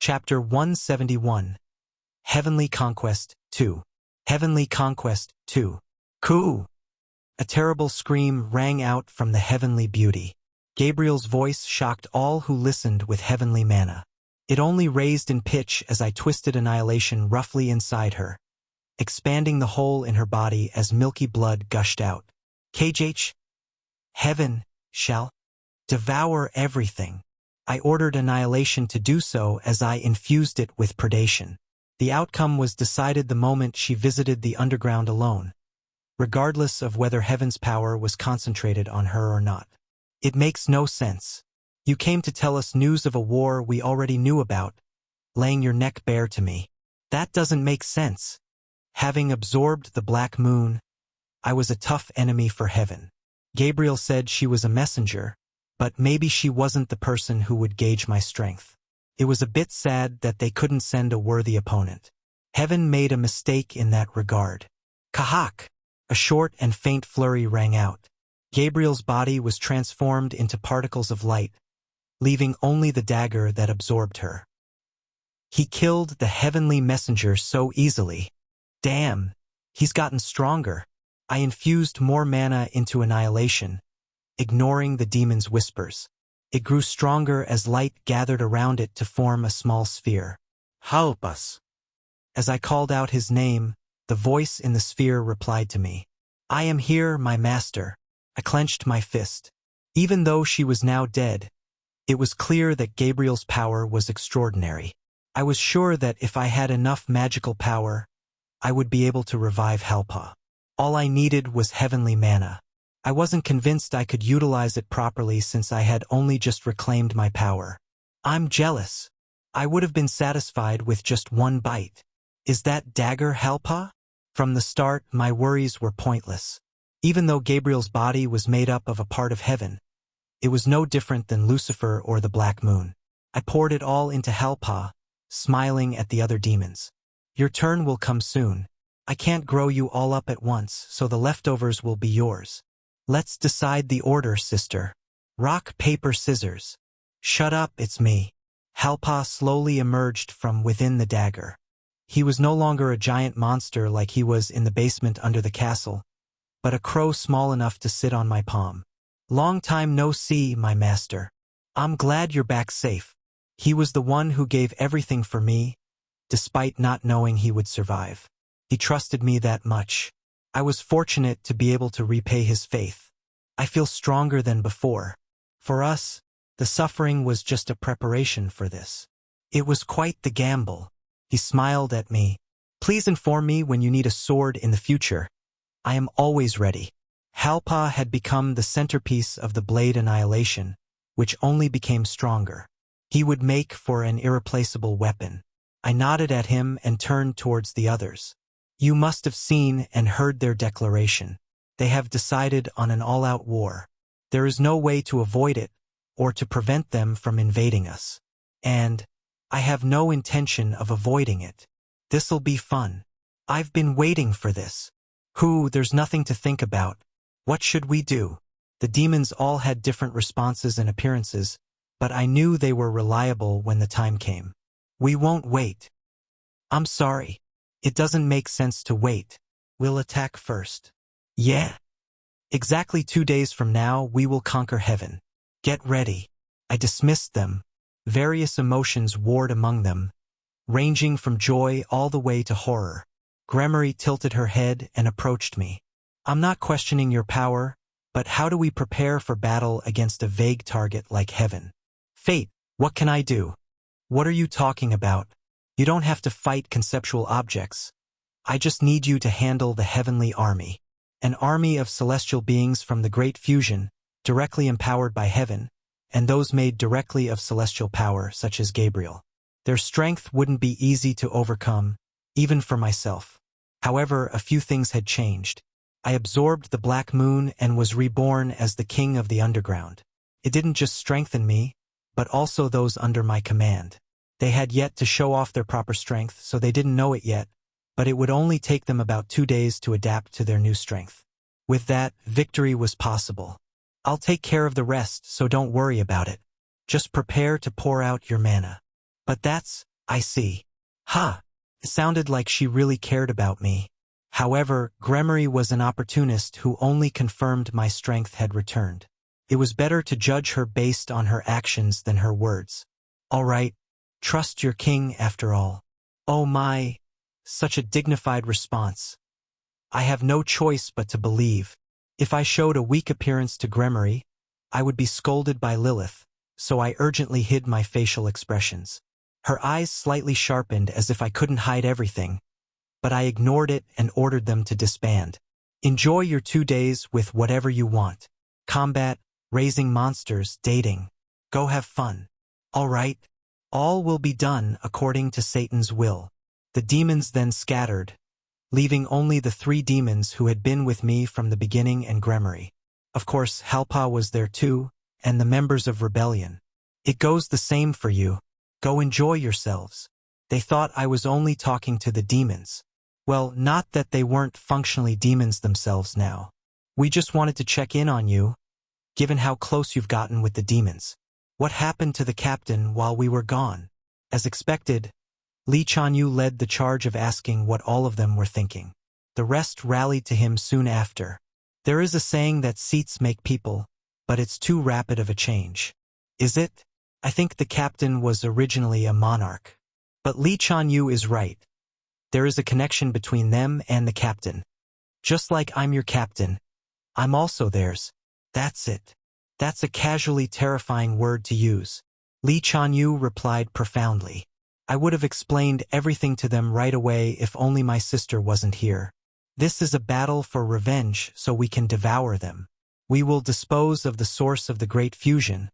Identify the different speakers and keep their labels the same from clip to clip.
Speaker 1: Chapter 171. Heavenly Conquest 2. Heavenly Conquest 2. Coo! A terrible scream rang out from the heavenly beauty. Gabriel's voice shocked all who listened with heavenly manna. It only raised in pitch as I twisted annihilation roughly inside her, expanding the hole in her body as milky blood gushed out. KJ, heaven shall devour everything. I ordered annihilation to do so as I infused it with predation. The outcome was decided the moment she visited the underground alone, regardless of whether heaven's power was concentrated on her or not. It makes no sense. You came to tell us news of a war we already knew about, laying your neck bare to me. That doesn't make sense. Having absorbed the Black Moon, I was a tough enemy for heaven. Gabriel said she was a messenger, but maybe she wasn't the person who would gauge my strength. It was a bit sad that they couldn't send a worthy opponent. Heaven made a mistake in that regard. Kahak! A short and faint flurry rang out. Gabriel's body was transformed into particles of light, leaving only the dagger that absorbed her. He killed the heavenly messenger so easily. Damn, he's gotten stronger. I infused more mana into annihilation, ignoring the demon's whispers. It grew stronger as light gathered around it to form a small sphere. Halpas. As I called out his name, the voice in the sphere replied to me. I am here, my master. I clenched my fist. Even though she was now dead, it was clear that Gabriel's power was extraordinary. I was sure that if I had enough magical power, I would be able to revive Halpa. All I needed was heavenly mana. I wasn't convinced I could utilize it properly since I had only just reclaimed my power. I'm jealous. I would have been satisfied with just one bite. Is that dagger Halpa? From the start, my worries were pointless. Even though Gabriel's body was made up of a part of heaven, it was no different than Lucifer or the Black Moon. I poured it all into Halpa, smiling at the other demons. Your turn will come soon. I can't grow you all up at once, so the leftovers will be yours. Let's decide the order, sister. Rock, paper, scissors. Shut up, it's me. Halpa slowly emerged from within the dagger. He was no longer a giant monster like he was in the basement under the castle, but a crow small enough to sit on my palm. Long time no see, my master. I'm glad you're back safe. He was the one who gave everything for me, despite not knowing he would survive. He trusted me that much. I was fortunate to be able to repay his faith. I feel stronger than before. For us, the suffering was just a preparation for this. It was quite the gamble. He smiled at me. Please inform me when you need a sword in the future. I am always ready. Halpa had become the centerpiece of the blade annihilation, which only became stronger. He would make for an irreplaceable weapon. I nodded at him and turned towards the others. You must have seen and heard their declaration. They have decided on an all-out war. There is no way to avoid it or to prevent them from invading us. And I have no intention of avoiding it. This'll be fun. I've been waiting for this. There's nothing to think about. What should we do? The demons all had different responses and appearances, but I knew they were reliable when the time came. We won't wait. I'm sorry. It doesn't make sense to wait. We'll attack first. Yeah. Exactly 2 days from now, we will conquer heaven. Get ready. I dismissed them. Various emotions warred among them, ranging from joy all the way to horror. Gremory tilted her head and approached me. I'm not questioning your power, but how do we prepare for battle against a vague target like heaven? Fate, what can I do? What are you talking about? You don't have to fight conceptual objects. I just need you to handle the heavenly army. An army of celestial beings from the Great Fusion, directly empowered by heaven, and those made directly of celestial power, such as Gabriel. Their strength wouldn't be easy to overcome, even for myself. However, a few things had changed. I absorbed the Black Moon and was reborn as the king of the underground. It didn't just strengthen me, but also those under my command. They had yet to show off their proper strength, so they didn't know it yet, but it would only take them about 2 days to adapt to their new strength. With that, victory was possible. I'll take care of the rest, so don't worry about it. Just prepare to pour out your mana. But that's I see. Ha! It sounded like she really cared about me. However, Gremory was an opportunist who only confirmed my strength had returned. It was better to judge her based on her actions than her words. All right, trust your king after all. Oh my, such a dignified response. I have no choice but to believe. If I showed a weak appearance to Gremory, I would be scolded by Lilith, so I urgently hid my facial expressions. Her eyes slightly sharpened as if I couldn't hide everything, but I ignored it and ordered them to disband. Enjoy your 2 days with whatever you want. Combat, raising monsters, dating. Go have fun. All right. All will be done according to Satan's will. The demons then scattered, leaving only the 3 demons who had been with me from the beginning and Gremory. Of course, Halpas was there too, and the members of Rebellion. It goes the same for you. Go enjoy yourselves. They thought I was only talking to the demons. Well, not that they weren't functionally demons themselves now. We just wanted to check in on you, given how close you've gotten with the demons. What happened to the captain while we were gone? As expected, Li Chanyu led the charge of asking what all of them were thinking. The rest rallied to him soon after. There is a saying that seats make people, but it's too rapid of a change. Is it? I think the captain was originally a monarch. But Li Chanyu is right. There is a connection between them and the captain. Just like I'm your captain, I'm also theirs. That's it. That's a casually terrifying word to use. Li Chanyu replied profoundly. I would have explained everything to them right away if only my sister wasn't here. This is a battle for revenge, so we can devour them. We will dispose of the source of the great fusion,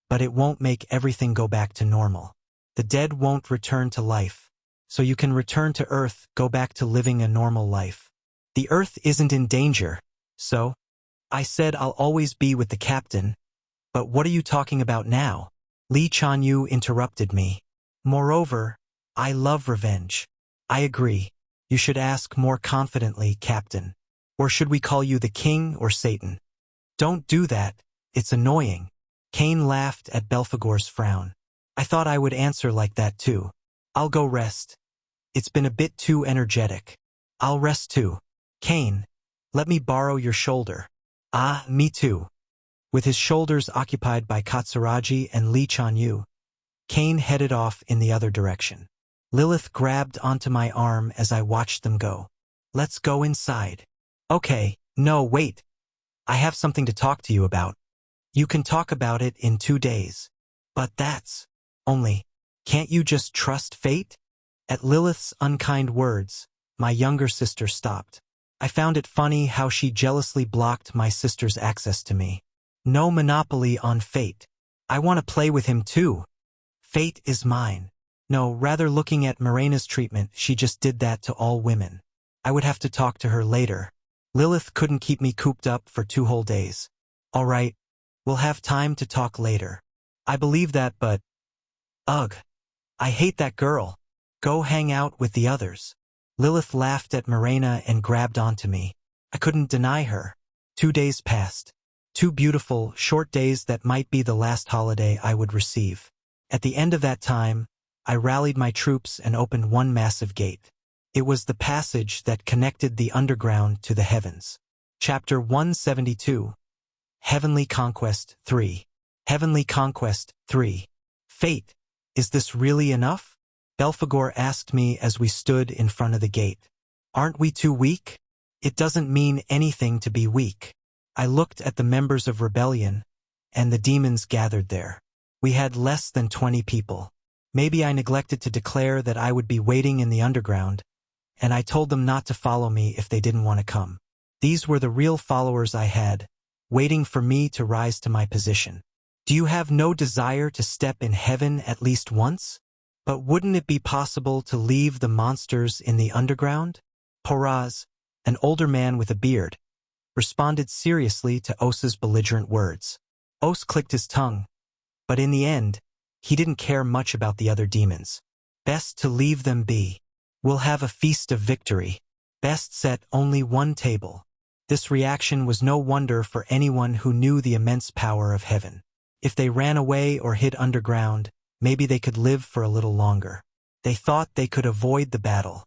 Speaker 1: but it won't make everything go back to normal. The dead won't return to life, so you can return to Earth, go back to living a normal life. The Earth isn't in danger, so? I said I'll always be with the captain, but what are you talking about now? Li Chanyu interrupted me. Moreover, I love revenge. I agree. You should ask more confidently, Captain. Or should we call you the king or Satan? Don't do that. It's annoying. Cain laughed at Belphegor's frown. I thought I would answer like that too. I'll go rest. It's been a bit too energetic. I'll rest too. Cain, let me borrow your shoulder. Ah, me too. With his shoulders occupied by Katsuragi and Li Chanyu, Cain headed off in the other direction. Lilith grabbed onto my arm as I watched them go. Let's go inside. Okay, no, wait. I have something to talk to you about. You can talk about it in 2 days. But that's... Only, can't you just trust fate? At Lilith's unkind words, my younger sister stopped. I found it funny how she jealously blocked my sister's access to me. No monopoly on fate. I want to play with him too. Fate is mine. No, rather looking at Morena's treatment, she just did that to all women. I would have to talk to her later. Lilith couldn't keep me cooped up for 2 whole days. All right, we'll have time to talk later. I believe that, but... Ugh. I hate that girl. Go hang out with the others. Lilith laughed at Morena and grabbed onto me. I couldn't deny her. 2 days passed. 2 beautiful, short days that might be the last holiday I would receive. At the end of that time, I rallied my troops and opened one massive gate. It was the passage that connected the underground to the heavens. Chapter 172. Heavenly Conquest 3. Heavenly Conquest 3. Fate, is this really enough? Belphegor asked me as we stood in front of the gate. Aren't we too weak? It doesn't mean anything to be weak. I looked at the members of Rebellion, and the demons gathered there. We had less than 20 people. Maybe I neglected to declare that I would be waiting in the underground, and I told them not to follow me if they didn't want to come. These were the real followers I had, waiting for me to rise to my position. Do you have no desire to step in heaven at least once? But wouldn't it be possible to leave the monsters in the underground? Poraz, an older man with a beard, responded seriously to Osa's belligerent words. Os clicked his tongue, but in the end, he didn't care much about the other demons. Best to leave them be. We'll have a feast of victory. Best set only 1 table. This reaction was no wonder for anyone who knew the immense power of heaven. If they ran away or hid underground, maybe they could live for a little longer. They thought they could avoid the battle.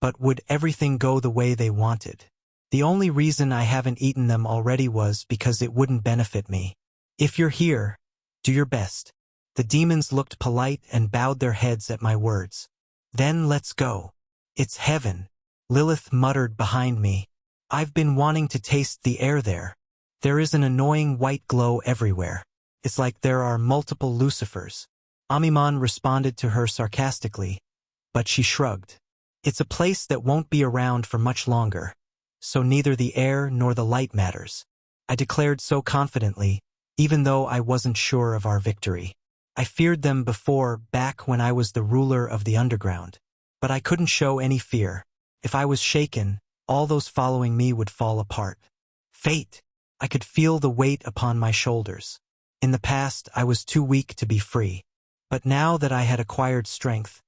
Speaker 1: But would everything go the way they wanted? The only reason I haven't eaten them already was because it wouldn't benefit me. If you're here, do your best. The demons looked polite and bowed their heads at my words. Then let's go. It's heaven, Lilith muttered behind me. I've been wanting to taste the air there. There is an annoying white glow everywhere. It's like there are multiple Lucifers. Amimon responded to her sarcastically, but she shrugged. It's a place that won't be around for much longer, so neither the air nor the light matters. I declared so confidently, even though I wasn't sure of our victory. I feared them before, back when I was the ruler of the underground. But I couldn't show any fear. If I was shaken, all those following me would fall apart. Fate! I could feel the weight upon my shoulders. In the past, I was too weak to be free. But now that I had acquired strength,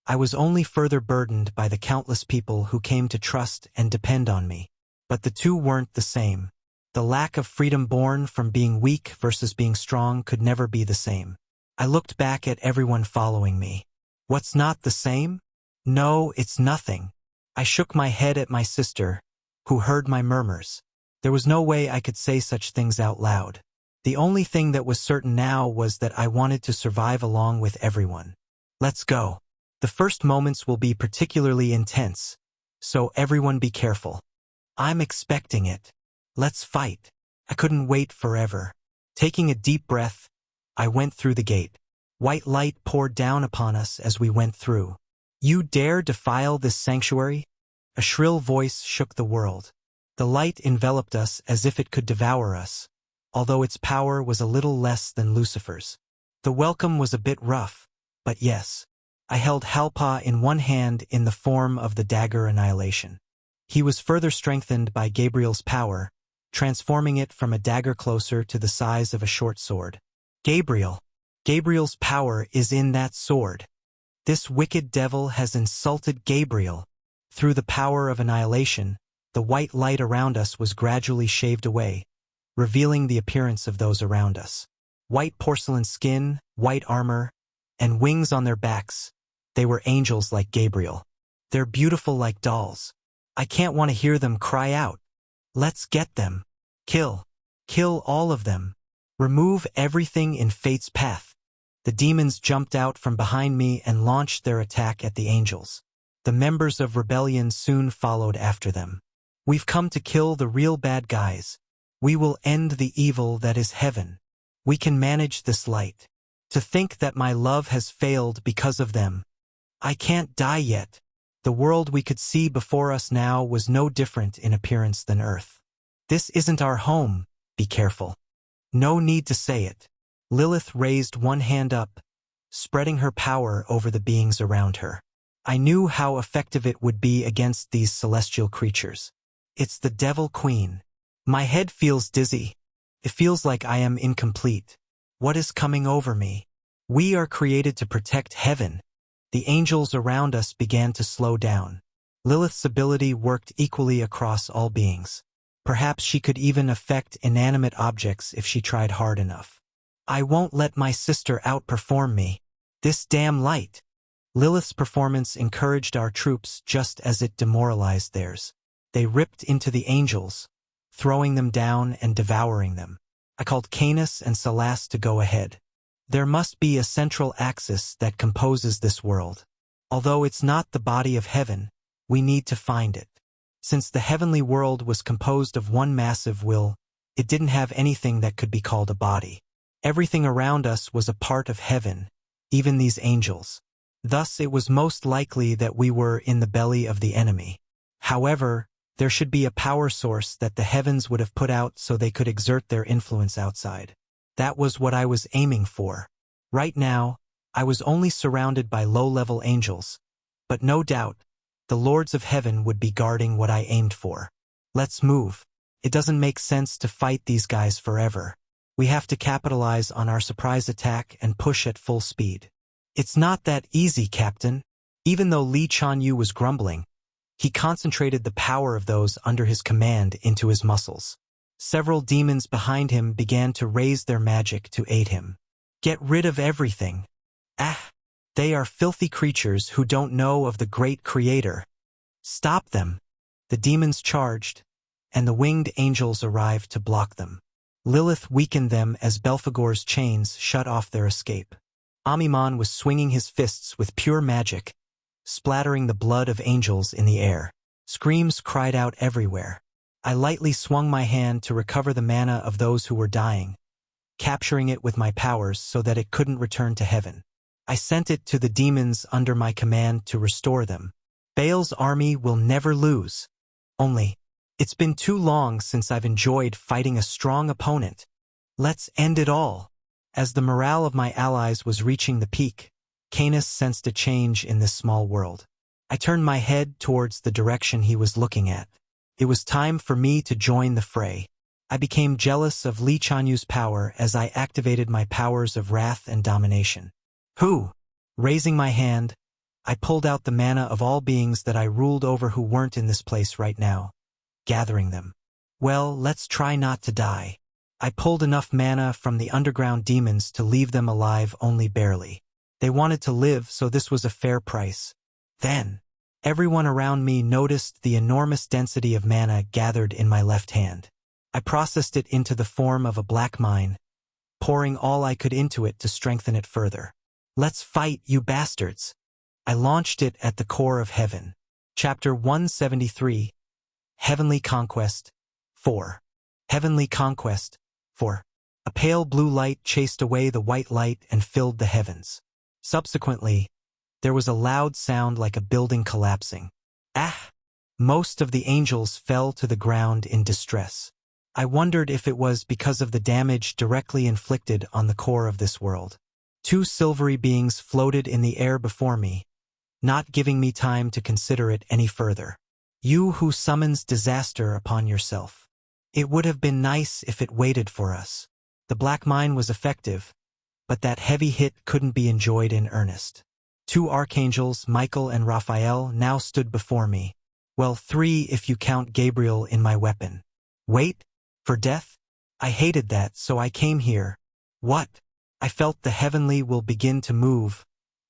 Speaker 1: I was only further burdened by the countless people who came to trust and depend on me. But the two weren't the same. The lack of freedom born from being weak versus being strong could never be the same. I looked back at everyone following me. What's not the same? No, it's nothing. I shook my head at my sister, who heard my murmurs. There was no way I could say such things out loud. The only thing that was certain now was that I wanted to survive along with everyone. Let's go. The first moments will be particularly intense, so everyone be careful. I'm expecting it. Let's fight. I couldn't wait forever. Taking a deep breath, I went through the gate. White light poured down upon us as we went through. You dare defile this sanctuary? A shrill voice shook the world. The light enveloped us as if it could devour us, although its power was a little less than Lucifer's. The welcome was a bit rough, but yes. I held Halpas in one hand in the form of the dagger annihilation. He was further strengthened by Gabriel's power, transforming it from a dagger closer to the size of a short sword. Gabriel's power is in that sword. This wicked devil has insulted Gabriel. Through the power of annihilation, the white light around us was gradually shaved away, revealing the appearance of those around us. White porcelain skin, white armor, and wings on their backs. They were angels like Gabriel. They're beautiful like dolls. I can't want to hear them cry out. Let's get them. Kill. Kill all of them. Remove everything in fate's path. The demons jumped out from behind me and launched their attack at the angels. The members of rebellion soon followed after them. We've come to kill the real bad guys. We will end the evil that is heaven. We can manage this light. To think that my love has failed because of them. I can't die yet. The world we could see before us now was no different in appearance than Earth. This isn't our home, be careful. No need to say it. Lilith raised one hand up, spreading her power over the beings around her. I knew how effective it would be against these celestial creatures. It's the Devil Queen. My head feels dizzy. It feels like I am incomplete. What is coming over me? We are created to protect heaven. The angels around us began to slow down. Lilith's ability worked equally across all beings. Perhaps she could even affect inanimate objects if she tried hard enough. I won't let my sister outperform me. This damn light. Lilith's performance encouraged our troops just as it demoralized theirs. They ripped into the angels, throwing them down and devouring them. I called Canis and Salas to go ahead. There must be a central axis that composes this world. Although it's not the body of heaven, we need to find it. Since the heavenly world was composed of one massive will, it didn't have anything that could be called a body. Everything around us was a part of heaven, even these angels. Thus it was most likely that we were in the belly of the enemy. However, there should be a power source that the heavens would have put out so they could exert their influence outside. That was what I was aiming for. Right now, I was only surrounded by low-level angels, but no doubt, the lords of heaven would be guarding what I aimed for. Let's move. It doesn't make sense to fight these guys forever. We have to capitalize on our surprise attack and push at full speed. It's not that easy, Captain. Even though Li Chanyu was grumbling, he concentrated the power of those under his command into his muscles. Several demons behind him began to raise their magic to aid him. Get rid of everything. Ah! They are filthy creatures who don't know of the great Creator. Stop them. The demons charged, and the winged angels arrived to block them. Lilith weakened them as Belphegor's chains shut off their escape. Amimon was swinging his fists with pure magic, splattering the blood of angels in the air. Screams cried out everywhere. I lightly swung my hand to recover the mana of those who were dying, capturing it with my powers so that it couldn't return to heaven. I sent it to the demons under my command to restore them. Baal's army will never lose. Only, it's been too long since I've enjoyed fighting a strong opponent. Let's end it all. As the morale of my allies was reaching the peak, Canis sensed a change in this small world. I turned my head towards the direction he was looking at. It was time for me to join the fray. I became jealous of Li Chanyu's power as I activated my powers of wrath and domination. Raising my hand, I pulled out the mana of all beings that I ruled over who weren't in this place right now, gathering them. Well, let's try not to die. I pulled enough mana from the underground demons to leave them alive only barely. They wanted to live, so this was a fair price. Then, everyone around me noticed the enormous density of mana gathered in my left hand. I processed it into the form of a black mine, pouring all I could into it to strengthen it further. Let's fight, you bastards! I launched it at the core of heaven. Chapter 173, Heavenly Conquest, 4. Heavenly Conquest, 4. A pale blue light chased away the white light and filled the heavens. Subsequently, there was a loud sound like a building collapsing. Most of the angels fell to the ground in distress. I wondered if it was because of the damage directly inflicted on the core of this world. Two silvery beings floated in the air before me, not giving me time to consider it any further. You who summons disaster upon yourself. It would have been nice if it waited for us. The black mine was effective, but that heavy hit couldn't be enjoyed in earnest. Two archangels, Michael and Raphael, now stood before me. Well, three if you count Gabriel in my weapon. Wait? For death? I hated that, so I came here. What? I felt the heavenly will begin to move,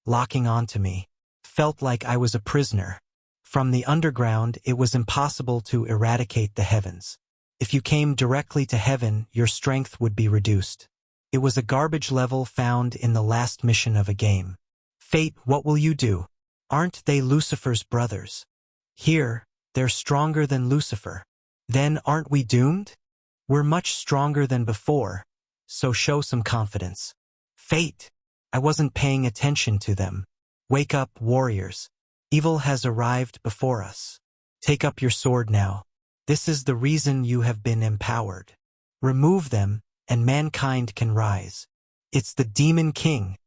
Speaker 1: locking onto me. Felt like I was a prisoner. From the underground, it was impossible to eradicate the heavens. If you came directly to heaven, your strength would be reduced. It was a garbage level found in the last mission of a game. Fate, what will you do? Aren't they Lucifer's brothers? Here, they're stronger than Lucifer. Then aren't we doomed? We're much stronger than before, so show some confidence. Fate! I wasn't paying attention to them. Wake up, warriors. Evil has arrived before us. Take up your sword now. This is the reason you have been empowered. Remove them, and mankind can rise. It's the Demon King.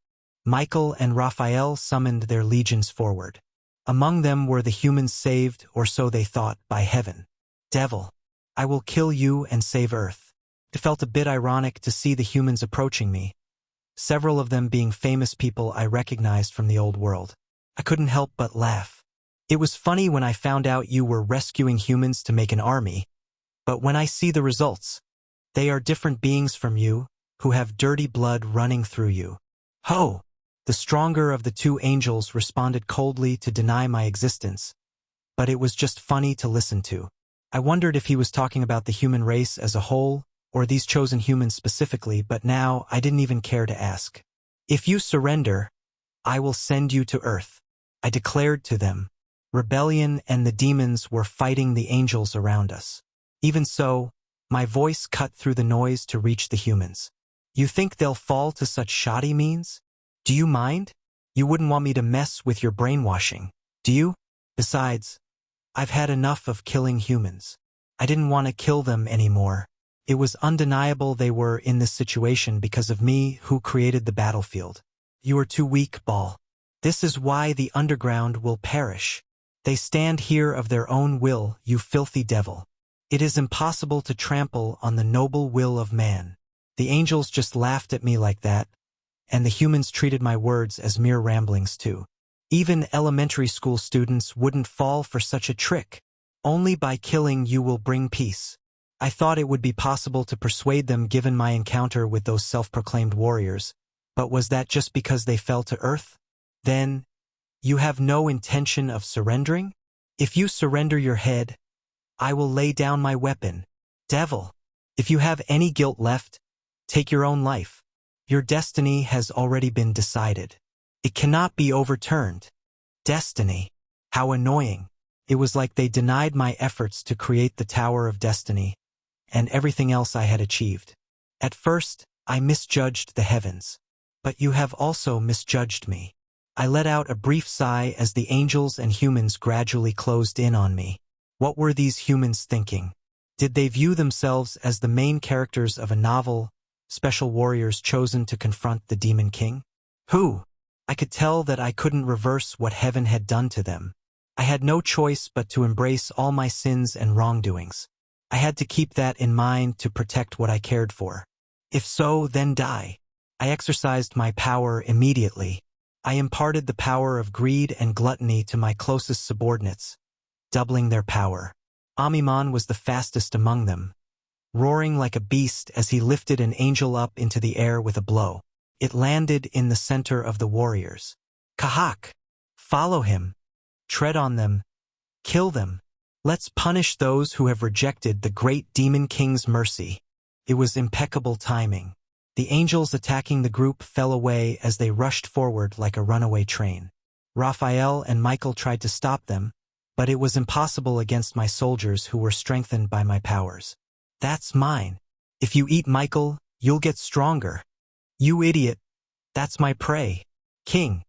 Speaker 1: Michael and Raphael summoned their legions forward. Among them were the humans saved, or so they thought, by heaven. Devil, I will kill you and save Earth. It felt a bit ironic to see the humans approaching me, several of them being famous people I recognized from the old world. I couldn't help but laugh. It was funny when I found out you were rescuing humans to make an army, but when I see the results, they are different beings from you, who have dirty blood running through you. Ho! The stronger of the two angels responded coldly to deny my existence, but it was just funny to listen to. I wondered if he was talking about the human race as a whole, or these chosen humans specifically, but now I didn't even care to ask. If you surrender, I will send you to Earth. I declared to them. Rebellion and the demons were fighting the angels around us. Even so, my voice cut through the noise to reach the humans. You think they'll fall to such shoddy means? Do you mind? You wouldn't want me to mess with your brainwashing, do you? Besides, I've had enough of killing humans. I didn't want to kill them anymore. It was undeniable they were in this situation because of me, who created the battlefield. You are too weak, Baal. This is why the underground will perish. They stand here of their own will, you filthy devil. It is impossible to trample on the noble will of man. The angels just laughed at me like that, and the humans treated my words as mere ramblings too. Even elementary school students wouldn't fall for such a trick. Only by killing you will bring peace. I thought it would be possible to persuade them given my encounter with those self-proclaimed warriors, but was that just because they fell to earth? Then, you have no intention of surrendering? If you surrender your head, I will lay down my weapon. Devil, if you have any guilt left, take your own life. Your destiny has already been decided. It cannot be overturned. Destiny. How annoying. It was like they denied my efforts to create the Tower of Destiny and everything else I had achieved. At first, I misjudged the heavens. But you have also misjudged me. I let out a brief sigh as the angels and humans gradually closed in on me. What were these humans thinking? Did they view themselves as the main characters of a novel, special warriors chosen to confront the Demon King? Who? I could tell that I couldn't reverse what heaven had done to them. I had no choice but to embrace all my sins and wrongdoings. I had to keep that in mind to protect what I cared for. If so, then die. I exercised my power immediately. I imparted the power of greed and gluttony to my closest subordinates, doubling their power. Amimon was the fastest among them, roaring like a beast as he lifted an angel up into the air with a blow. It landed in the center of the warriors. Kahak! Follow him. Tread on them. Kill them. Let's punish those who have rejected the great Demon King's mercy. It was impeccable timing. The angels attacking the group fell away as they rushed forward like a runaway train. Raphael and Michael tried to stop them, but it was impossible against my soldiers who were strengthened by my powers. That's mine. If you eat Michael, you'll get stronger. You idiot. That's my prey. King.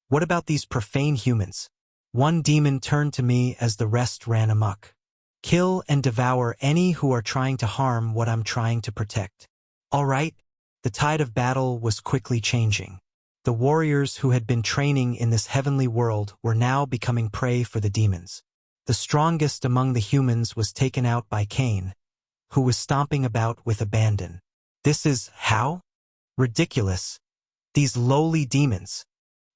Speaker 1: What about these profane humans? One demon turned to me as the rest ran amok. Kill and devour any who are trying to harm what I'm trying to protect. All right. The tide of battle was quickly changing. The warriors who had been training in this heavenly world were now becoming prey for the demons. The strongest among the humans was taken out by Cain, who was stomping about with abandon. This is how? Ridiculous. These lowly demons.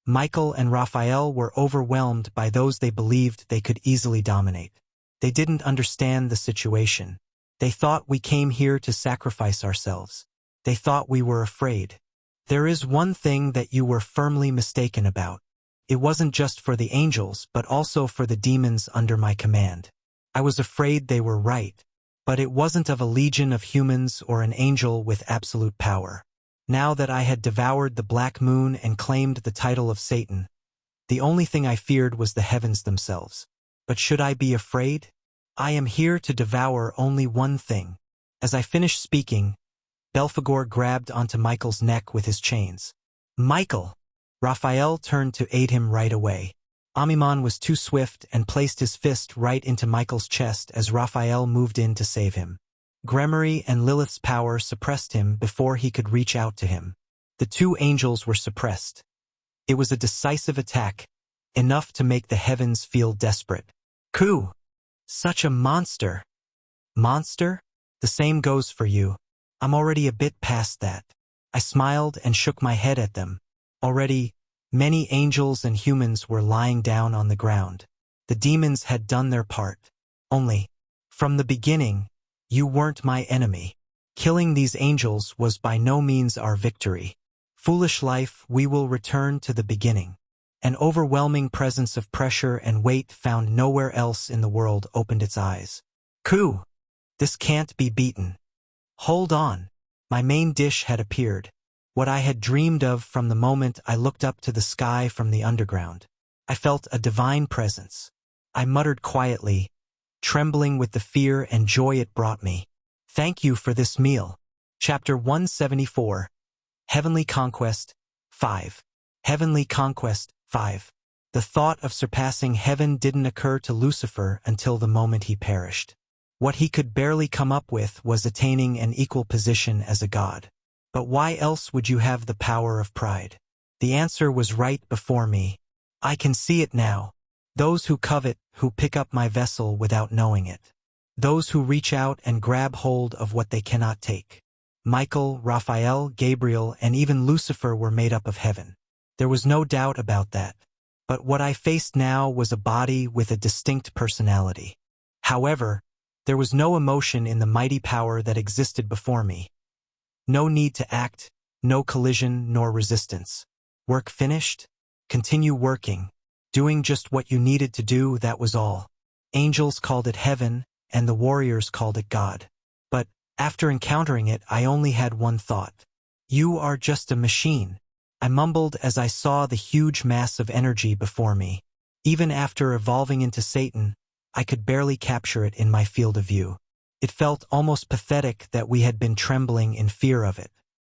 Speaker 1: Michael and Raphael were overwhelmed by those they believed they could easily dominate. They didn't understand the situation. They thought we came here to sacrifice ourselves. They thought we were afraid. There is one thing that you were firmly mistaken about. It wasn't just for the angels, but also for the demons under my command. I was afraid they were right, but it wasn't of a legion of humans or an angel with absolute power. Now that I had devoured the Black Moon and claimed the title of Satan, the only thing I feared was the heavens themselves. But should I be afraid? I am here to devour only one thing. As I finished speaking, Belphegor grabbed onto Michael's neck with his chains. Michael! Raphael turned to aid him right away. Amimon was too swift and placed his fist right into Michael's chest as Raphael moved in to save him. Gremory and Lilith's power suppressed him before he could reach out to him. The two angels were suppressed. It was a decisive attack, enough to make the heavens feel desperate. Ku! Such a monster! Monster? The same goes for you. I'm already a bit past that. I smiled and shook my head at them. Already, many angels and humans were lying down on the ground. The demons had done their part. Only, from the beginning, you weren't my enemy. Killing these angels was by no means our victory. Foolish life, we will return to the beginning. An overwhelming presence of pressure and weight found nowhere else in the world opened its eyes. Ku! This can't be beaten. Hold on. My main dish had appeared. What I had dreamed of from the moment I looked up to the sky from the underground. I felt a divine presence. I muttered quietly, trembling with the fear and joy it brought me. Thank you for this meal. Chapter 174. Heavenly Conquest 5. Heavenly Conquest 5. The thought of surpassing heaven didn't occur to Lucifer until the moment he perished. What he could barely come up with was attaining an equal position as a god. But why else would you have the power of pride? The answer was right before me. I can see it now. Those who covet, who pick up my vessel without knowing it. Those who reach out and grab hold of what they cannot take. Michael, Raphael, Gabriel, and even Lucifer were made up of heaven. There was no doubt about that. But what I faced now was a body with a distinct personality. However, there was no emotion in the mighty power that existed before me. No need to act, no collision nor resistance. Work finished? Continue working. Doing just what you needed to do, that was all. Angels called it heaven, and the warriors called it God. But, after encountering it, I only had one thought. You are just a machine, I mumbled as I saw the huge mass of energy before me. Even after evolving into Satan, I could barely capture it in my field of view. It felt almost pathetic that we had been trembling in fear of it.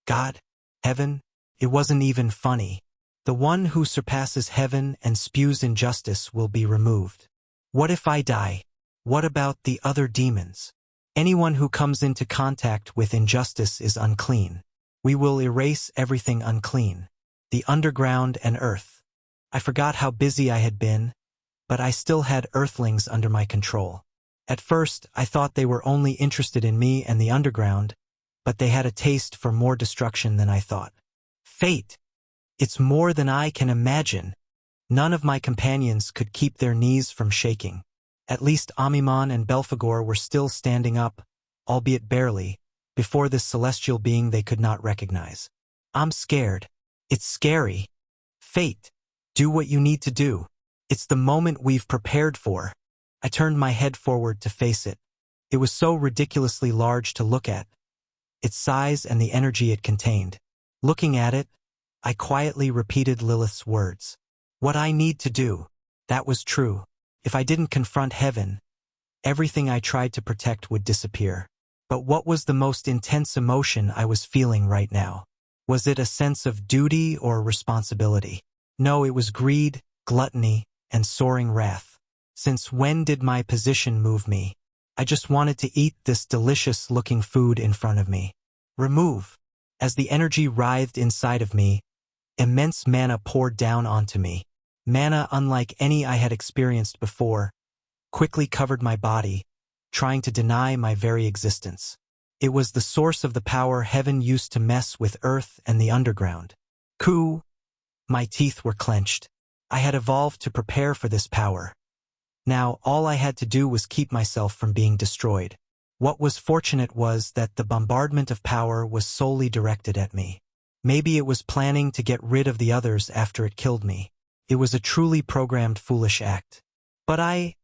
Speaker 1: God? Heaven? It wasn't even funny. The one who surpasses heaven and spews injustice will be removed. What if I die? What about the other demons? Anyone who comes into contact with injustice is unclean. We will erase everything unclean. The underground and earth. I forgot how busy I had been, but I still had earthlings under my control. At first, I thought they were only interested in me and the underground, but they had a taste for more destruction than I thought. Fate! It's more than I can imagine. None of my companions could keep their knees from shaking. At least Amimon and Belphegor were still standing up, albeit barely, before this celestial being they could not recognize. I'm scared. It's scary. Fate, do what you need to do. It's the moment we've prepared for. I turned my head forward to face it. It was so ridiculously large to look at, its size and the energy it contained. Looking at it, I quietly repeated Lilith's words. What I need to do. That was true. If I didn't confront heaven, everything I tried to protect would disappear. But what was the most intense emotion I was feeling right now? Was it a sense of duty or responsibility? No, it was greed, gluttony, and soaring wrath. Since when did my position move me? I just wanted to eat this delicious-looking food in front of me. Remove. As the energy writhed inside of me, immense mana poured down onto me. Mana unlike any I had experienced before, quickly covered my body, trying to deny my very existence. It was the source of the power heaven used to mess with earth and the underground. Ku! My teeth were clenched. I had evolved to prepare for this power. Now, all I had to do was keep myself from being destroyed. What was fortunate was that the bombardment of power was solely directed at me. Maybe it was planning to get rid of the others after it killed me. It was a truly programmed foolish act. But I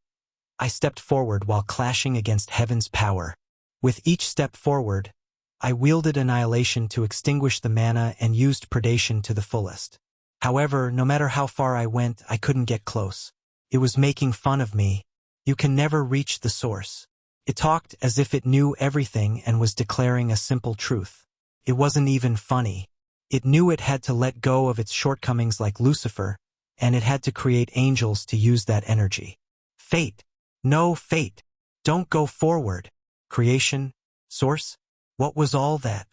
Speaker 1: stepped forward while clashing against heaven's power. With each step forward, I wielded annihilation to extinguish the mana and used predation to the fullest. However, no matter how far I went, I couldn't get close. It was making fun of me. You can never reach the source. It talked as if it knew everything and was declaring a simple truth. It wasn't even funny. It knew it had to let go of its shortcomings like Lucifer, and it had to create angels to use that energy. Fate. No, fate. Don't go forward. Creation. Source. What was all that?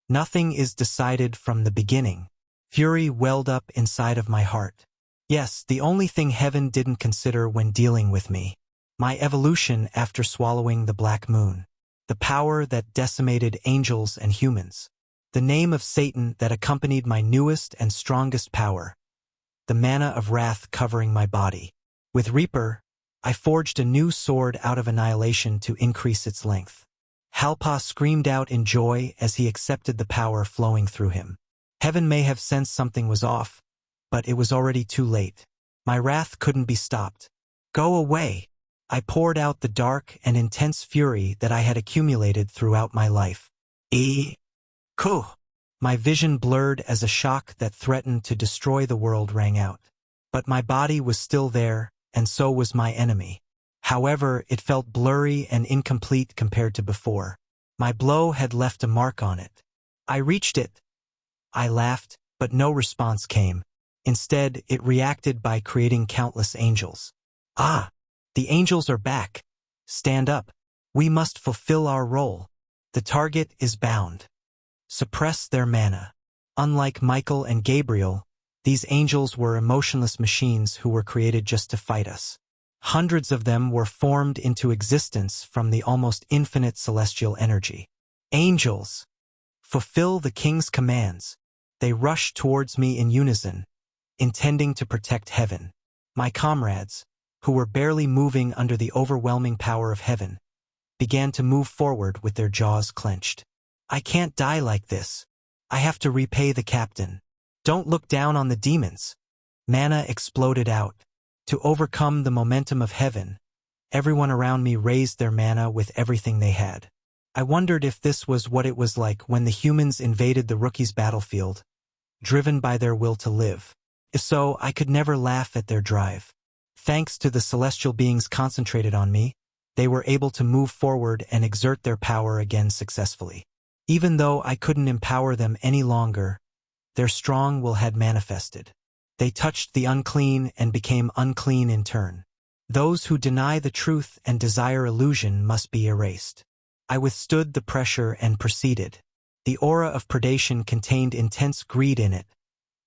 Speaker 1: Nothing is decided from the beginning. Fury welled up inside of my heart. Yes, the only thing heaven didn't consider when dealing with me. My evolution after swallowing the Black Moon. The power that decimated angels and humans. The name of Satan that accompanied my newest and strongest power. The mana of wrath covering my body. With Reaper, I forged a new sword out of annihilation to increase its length. Halpas screamed out in joy as he accepted the power flowing through him. Heaven may have sensed something was off, but it was already too late. My wrath couldn't be stopped. Go away! I poured out the dark and intense fury that I had accumulated throughout my life. Kuh! My vision blurred as a shock that threatened to destroy the world rang out. But my body was still there, and so was my enemy. However, it felt blurry and incomplete compared to before. My blow had left a mark on it. I reached it. I laughed, but no response came. Instead, it reacted by creating countless angels. Ah! The angels are back. Stand up. We must fulfill our role. The target is bound. Suppress their mana. Unlike Michael and Gabriel, these angels were emotionless machines who were created just to fight us. Hundreds of them were formed into existence from the almost infinite celestial energy. Angels! Fulfill the king's commands. They rushed towards me in unison, intending to protect heaven. My comrades, who were barely moving under the overwhelming power of heaven, began to move forward with their jaws clenched. I can't die like this. I have to repay the captain. Don't look down on the demons. Mana exploded out. To overcome the momentum of heaven, everyone around me raised their mana with everything they had. I wondered if this was what it was like when the humans invaded the rookies' battlefield, driven by their will to live. If so, I could never laugh at their drive. Thanks to the celestial beings concentrated on me, they were able to move forward and exert their power again successfully. Even though I couldn't empower them any longer, their strong will had manifested. They touched the unclean and became unclean in turn. Those who deny the truth and desire illusion must be erased. I withstood the pressure and proceeded. The aura of predation contained intense greed in it,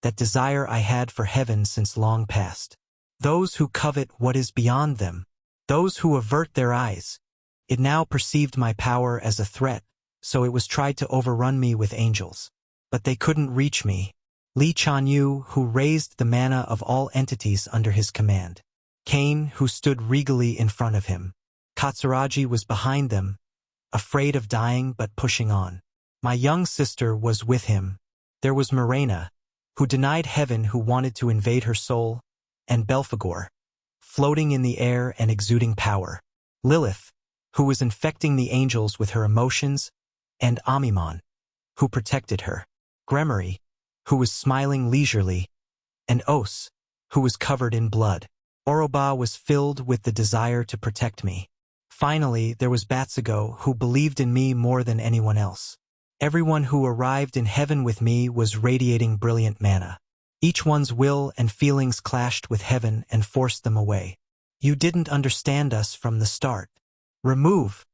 Speaker 1: that desire I had for heaven since long past. Those who covet what is beyond them, those who avert their eyes. It now perceived my power as a threat, so it was tried to overrun me with angels. But they couldn't reach me. Li Chanyu, who raised the mana of all entities under his command. Cain, who stood regally in front of him. Katsuragi was behind them, afraid of dying but pushing on. My young sister was with him. There was Morena, who denied heaven, who wanted to invade her soul, and Belphegor, floating in the air and exuding power. Lilith, who was infecting the angels with her emotions, and Amimon, who protected her. Gremory, who was smiling leisurely, and Os, who was covered in blood. Oroba was filled with the desire to protect me. Finally, there was Batsugo, who believed in me more than anyone else. Everyone who arrived in heaven with me was radiating brilliant mana. Each one's will and feelings clashed with heaven and forced them away. You didn't understand us from the start. Remove.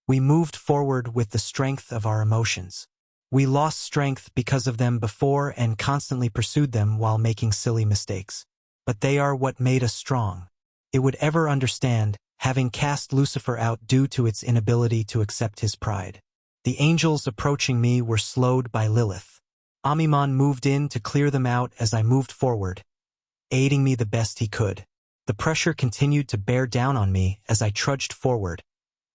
Speaker 1: We moved forward with the strength of our emotions. We lost strength because of them before and constantly pursued them while making silly mistakes. But they are what made us strong. It would ever understand, having cast Lucifer out due to its inability to accept his pride. The angels approaching me were slowed by Lilith. Amimon moved in to clear them out as I moved forward, aiding me the best he could. The pressure continued to bear down on me as I trudged forward,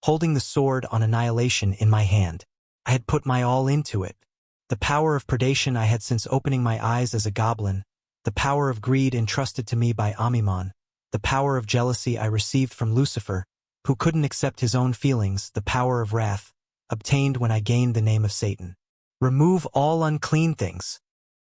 Speaker 1: holding the sword on annihilation in my hand. I had put my all into it. The power of predation I had since opening my eyes as a goblin, the power of greed entrusted to me by Amimon, the power of jealousy I received from Lucifer, who couldn't accept his own feelings, the power of wrath, obtained when I gained the name of Satan. Remove all unclean things.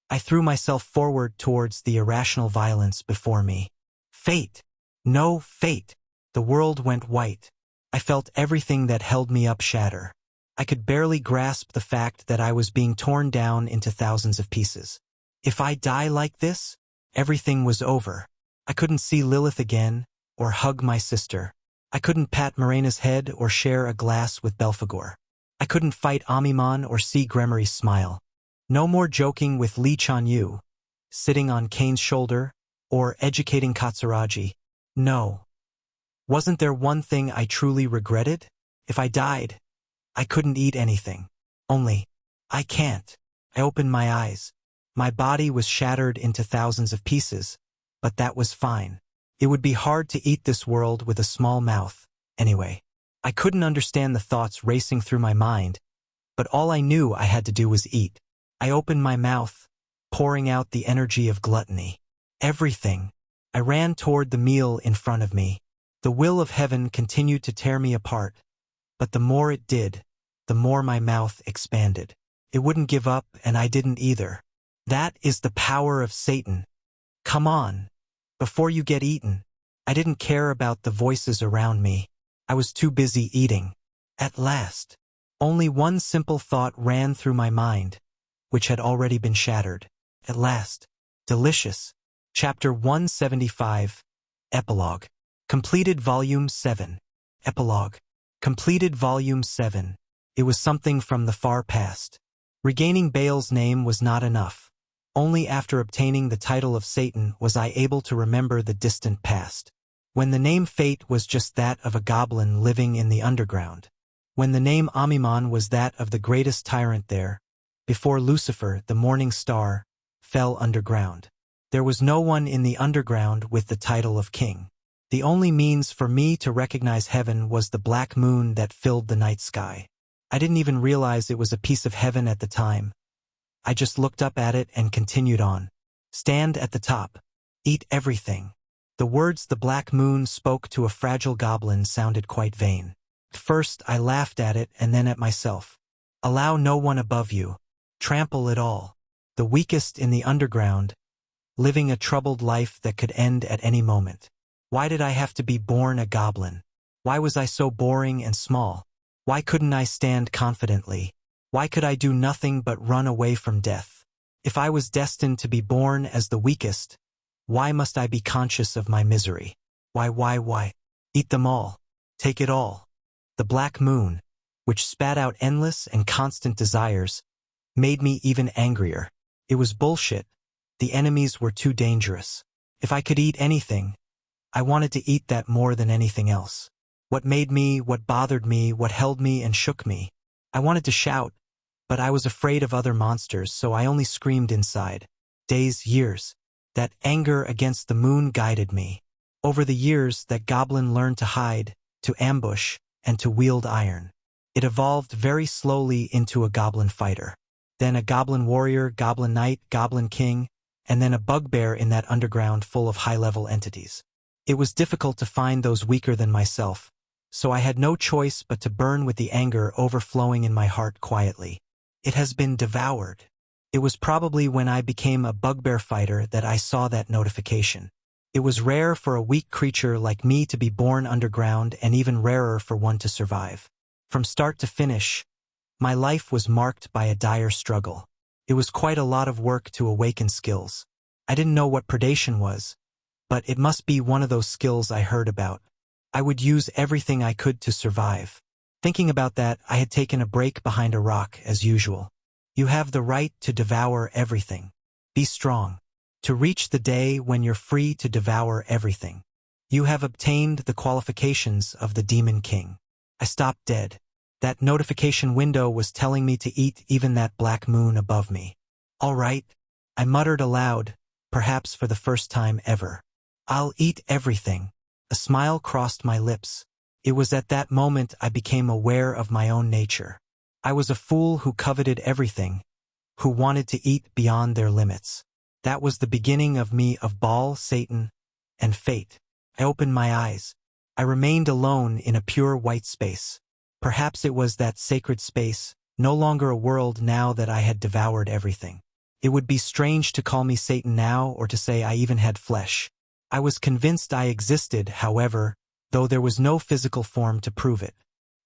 Speaker 1: I threw myself forward towards the irrational violence before me. Fate! No fate! The world went white. I felt everything that held me up shatter. I could barely grasp the fact that I was being torn down into thousands of pieces. If I die like this, everything was over. I couldn't see Lilith again, or hug my sister. I couldn't pat Morena's head or share a glass with Belphegor. I couldn't fight Amimon or see Gremory smile. No more joking with Li Chanyu, sitting on Cain's shoulder, or educating Katsuragi. No. Wasn't there one thing I truly regretted? If I died, I couldn't eat anything. Only, I can't. I opened my eyes. My body was shattered into thousands of pieces, but that was fine. It would be hard to eat this world with a small mouth, anyway. I couldn't understand the thoughts racing through my mind, but all I knew I had to do was eat. I opened my mouth, pouring out the energy of gluttony. Everything. I ran toward the meal in front of me. The will of heaven continued to tear me apart, but the more it did, the more my mouth expanded. It wouldn't give up, and I didn't either. That is the power of Satan. Come on, before you get eaten. I didn't care about the voices around me. I was too busy eating. At last, only one simple thought ran through my mind, which had already been shattered. At last. Delicious. Chapter 175. Epilogue. Completed Volume 7. Epilogue. Completed Volume 7. It was something from the far past. Regaining Baal's name was not enough. Only after obtaining the title of Satan was I able to remember the distant past. When the name Fate was just that of a goblin living in the underground. When the name Amimon was that of the greatest tyrant there. Before Lucifer, the morning star, fell underground. There was no one in the underground with the title of king. The only means for me to recognize heaven was the black moon that filled the night sky. I didn't even realize it was a piece of heaven at the time. I just looked up at it and continued on. Stand at the top. Eat everything. The words the black moon spoke to a fragile goblin sounded quite vain. First I laughed at it and then at myself. Allow no one above you. Trample it all. The weakest in the underground, living a troubled life that could end at any moment. Why did I have to be born a goblin? Why was I so boring and small? Why couldn't I stand confidently? Why could I do nothing but run away from death? If I was destined to be born as the weakest, why must I be conscious of my misery? Why? Eat them all. Take it all. The black moon, which spat out endless and constant desires, made me even angrier. It was bullshit. The enemies were too dangerous. If I could eat anything, I wanted to eat that more than anything else. What made me, what bothered me, what held me and shook me. I wanted to shout, but I was afraid of other monsters, so I only screamed inside. Days, years. That anger against the moon guided me. Over the years, that goblin learned to hide, to ambush, and to wield iron. It evolved very slowly into a goblin fighter. Then a goblin warrior, goblin knight, goblin king, and then a bugbear in that underground full of high-level entities. It was difficult to find those weaker than myself, so I had no choice but to burn with the anger overflowing in my heart quietly. It has been devoured. It was probably when I became a bugbear fighter that I saw that notification. It was rare for a weak creature like me to be born underground and even rarer for one to survive. From start to finish, my life was marked by a dire struggle. It was quite a lot of work to awaken skills. I didn't know what predation was, but it must be one of those skills I heard about. I would use everything I could to survive. Thinking about that, I had taken a break behind a rock, as usual. You have the right to devour everything. Be strong. To reach the day when you're free to devour everything. You have obtained the qualifications of the Demon King. I stopped dead. That notification window was telling me to eat even that black moon above me. All right, I muttered aloud, perhaps for the first time ever. I'll eat everything. A smile crossed my lips. It was at that moment I became aware of my own nature. I was a fool who coveted everything, who wanted to eat beyond their limits. That was the beginning of me, of Baal, Satan, and fate. I opened my eyes. I remained alone in a pure white space. Perhaps it was that sacred space, no longer a world now that I had devoured everything. It would be strange to call me Satan now or to say I even had flesh. I was convinced I existed, however, though there was no physical form to prove it.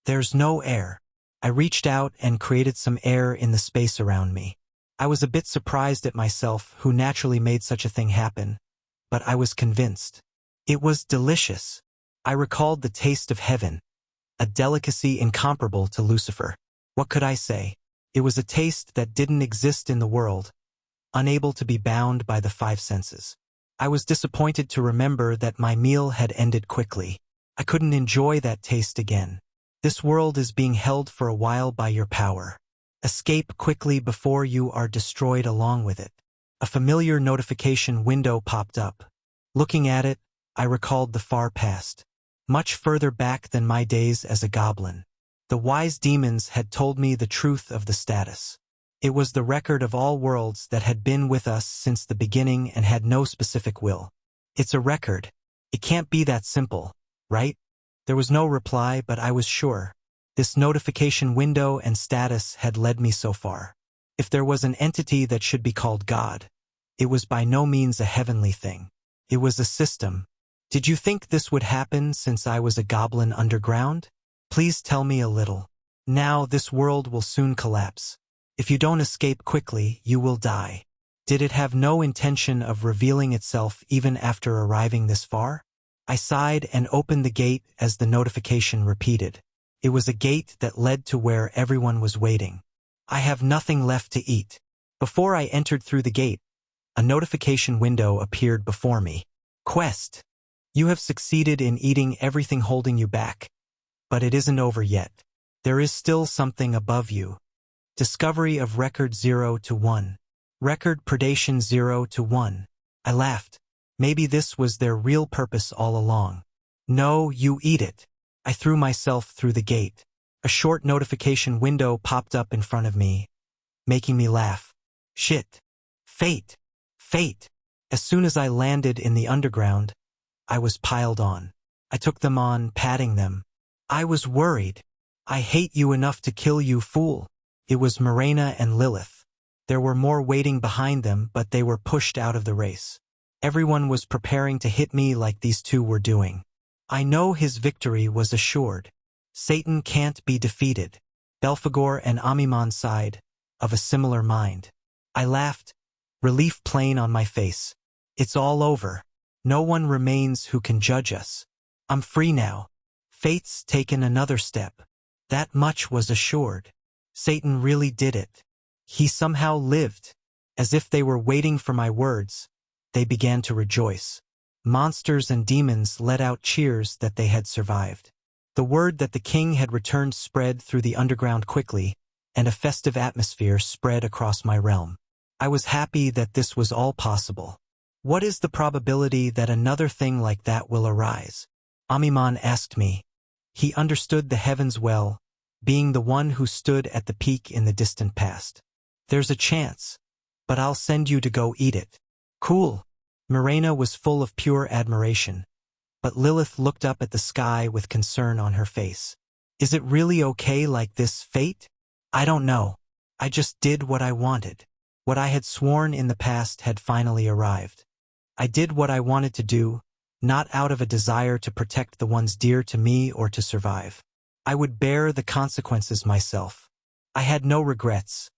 Speaker 1: There's no air. I reached out and created some air in the space around me. I was a bit surprised at myself, who naturally made such a thing happen, but I was convinced. It was delicious. I recalled the taste of heaven, a delicacy incomparable to Lucifer. What could I say? It was a taste that didn't exist in the world, unable to be bound by the five senses. I was disappointed to remember that my meal had ended quickly. I couldn't enjoy that taste again. This world is being held for a while by your power. Escape quickly before you are destroyed along with it. A familiar notification window popped up. Looking at it, I recalled the far past. Much further back than my days as a goblin. The wise demons had told me the truth of the status. It was the record of all worlds that had been with us since the beginning and had no specific will. It's a record. It can't be that simple, right? There was no reply, but I was sure. This notification window and status had led me so far. If there was an entity that should be called God, it was by no means a heavenly thing. It was a system. Did you think this would happen since I was a goblin underground? Please tell me a little. Now this world will soon collapse. If you don't escape quickly, you will die. Did it have no intention of revealing itself even after arriving this far? I sighed and opened the gate as the notification repeated. It was a gate that led to where everyone was waiting. I have nothing left to eat. Before I entered through the gate, a notification window appeared before me. Quest. You have succeeded in eating everything holding you back. But it isn't over yet. There is still something above you. Discovery of record 0 to 1. Record predation 0 to 1. I laughed. Maybe this was their real purpose all along. No, you eat it. I threw myself through the gate. A short notification window popped up in front of me, making me laugh. Shit. Fate. Fate. As soon as I landed in the underground, I was piled on. I took them on, patting them. I was worried. I hate you enough to kill you, fool. It was Mirena and Lilith. There were more waiting behind them, but they were pushed out of the race. Everyone was preparing to hit me like these two were doing. I know his victory was assured. Satan can't be defeated. Belphegor and Amimon sighed, of a similar mind. I laughed, relief plain on my face. It's all over. No one remains who can judge us. I'm free now. Fate's taken another step. That much was assured. Satan really did it. He somehow lived. As if they were waiting for my words, they began to rejoice. Monsters and demons let out cheers that they had survived. The word that the king had returned spread through the underground quickly, and a festive atmosphere spread across my realm. I was happy that this was all possible. What is the probability that another thing like that will arise? Amimon asked me. He understood the heavens well, being the one who stood at the peak in the distant past. There's a chance, but I'll send you to go eat it. Cool. Mirena was full of pure admiration, but Lilith looked up at the sky with concern on her face. Is it really okay like this, fate? I don't know. I just did what I wanted. What I had sworn in the past had finally arrived. I did what I wanted to do, not out of a desire to protect the ones dear to me or to survive. I would bear the consequences myself. I had no regrets.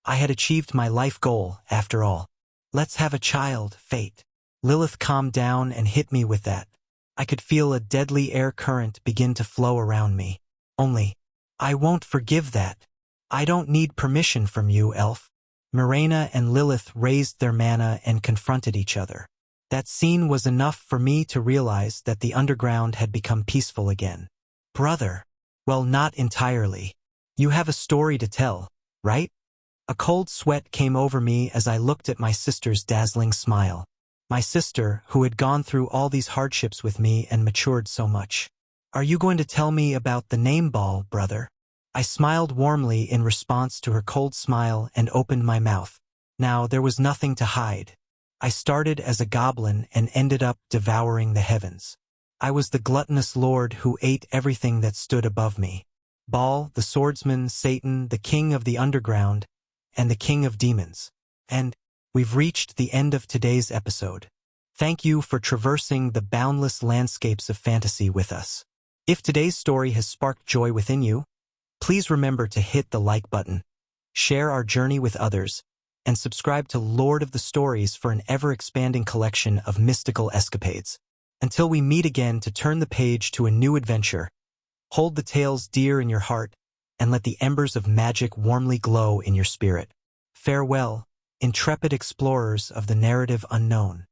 Speaker 1: I had achieved my life goal, after all. Let's have a child, fate. Lilith calmed down and hit me with that. I could feel a deadly air current begin to flow around me. Only, I won't forgive that. I don't need permission from you, elf. Mirena and Lilith raised their mana and confronted each other. That scene was enough for me to realize that the underground had become peaceful again. Brother. Well, not entirely. You have a story to tell, right? A cold sweat came over me as I looked at my sister's dazzling smile. My sister, who had gone through all these hardships with me and matured so much. Are you going to tell me about the name ball, brother? I smiled warmly in response to her cold smile and opened my mouth. Now, there was nothing to hide. I started as a goblin and ended up devouring the heavens. I was the gluttonous lord who ate everything that stood above me. Baal, the swordsman, Satan, the king of the underground, and the king of demons. And we've reached the end of today's episode. Thank you for traversing the boundless landscapes of fantasy with us. If today's story has sparked joy within you, please remember to hit the like button, share our journey with others, and subscribe to Lord of the Stories for an ever-expanding collection of mystical escapades. Until we meet again to turn the page to a new adventure, hold the tales dear in your heart and let the embers of magic warmly glow in your spirit. Farewell, intrepid explorers of the narrative unknown.